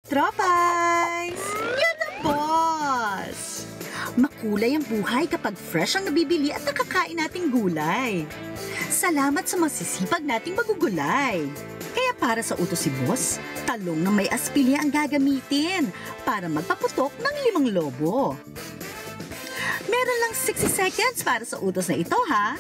Tropais! You're the boss! Makulay ang buhay kapag fresh ang nabibili at nakakain nating gulay. Salamat sa masisipag nating magugulay. Kaya para sa utos si Boss, talong na may aspili ang gagamitin para magpaputok ng 5 lobo. Meron lang 60 seconds para sa utos na ito, ha?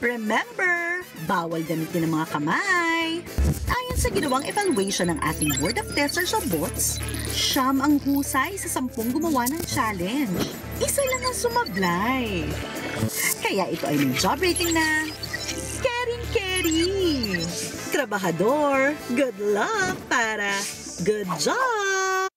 Remember, bawal gamitin ng mga kamay. Ayon sa ginawang evaluation ng ating Board of Testers o BOTS, siyam ang husay sa 10 gumawa ng challenge. Isa lang ang sumablay. Kaya ito ay may job rating na caring-carry. Trabahador, good luck para good job!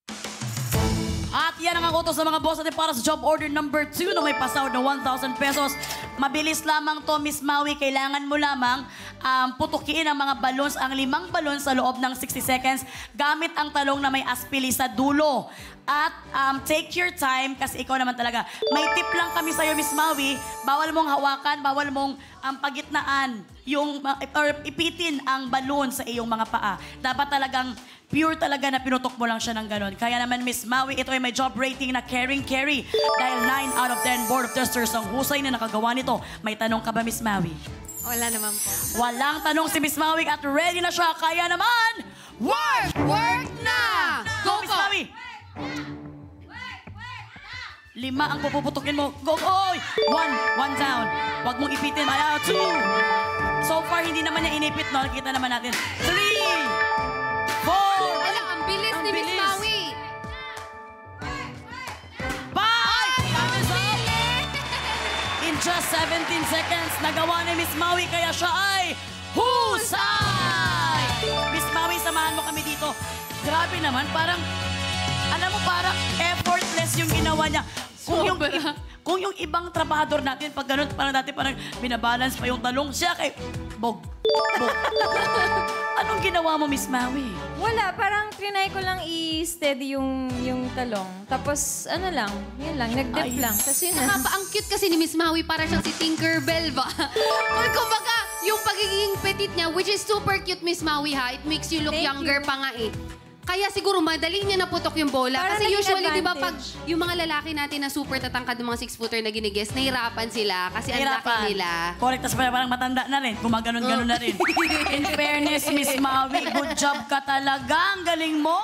At yan ang utos ng mga boss natin para sa job order number 2 na may pasahod na 1,000 pesos. Mabilis lamang to, Miss Maui. Kailangan mo lamang putukiin ang mga balloons, ang 5 balloons sa loob ng 60 seconds gamit ang talong na may aspili sa dulo. At take your time kasi ikaw naman talaga. May tip lang kami sa'yo, Miss Maui. Bawal mong hawakan, bawal mong pagitnaan or ipitin ang balloon sa iyong mga paa. Dapat talagang pure talaga na pinutok mo lang siya ng ganon. Kaya naman, Miss Maui, ito ay may job rating na caring-carry. Dahil 9 out of 10 Board of Testers ang husay na nakagawa nito. May tanong ka ba, Miss Maui? Wala naman po. Walang tanong si Miss Maui at ready na siya. Kaya naman, work! Work na! Go, Miss Maui! 5 ang puputukin mo. Go, oy! 1 down. Huwag mong ipitin. 2. So far, hindi naman niya inipit, no? Nakita naman natin. 3. 4. Alam, ang bilis ni Miss Maui. 5. Time is up. In just 17 seconds, nagawa ni Miss Maui kaya siya ay husay! Miss Maui, samahan mo kami dito. Grabe naman, parang, alam mo, parang effortless yung ginawa niya. Kung yung ibang trabahador natin, pag ganun, parang dati parang binabalance pa yung talong, siya kay Bog. Anong ginawa mo, Miss Maui? Wala, parang trinay ko lang i-steady yung talong. Tapos, ano lang, yun lang, nag-dip lang. Tapos yun na. Ang cute kasi ni Miss Maui, para siyang si Tinkerbell ba? Kumbaga, yung pagiging petit niya, which is super cute, Miss Maui, ha? It makes you look younger pa nga eh. Kaya siguro madali niya naputok yung bola. Para kasi usually, di ba, advantage. pag yung mga lalaki natin na super tatangkad ng mga 6-footer na ginigess, nahirapan sila kasi ang laki nila. Correct, tapos parang matanda na rin. Gumaganon-ganon na rin. In fairness, Miss Maui, good job ka talaga. Ang galing mo!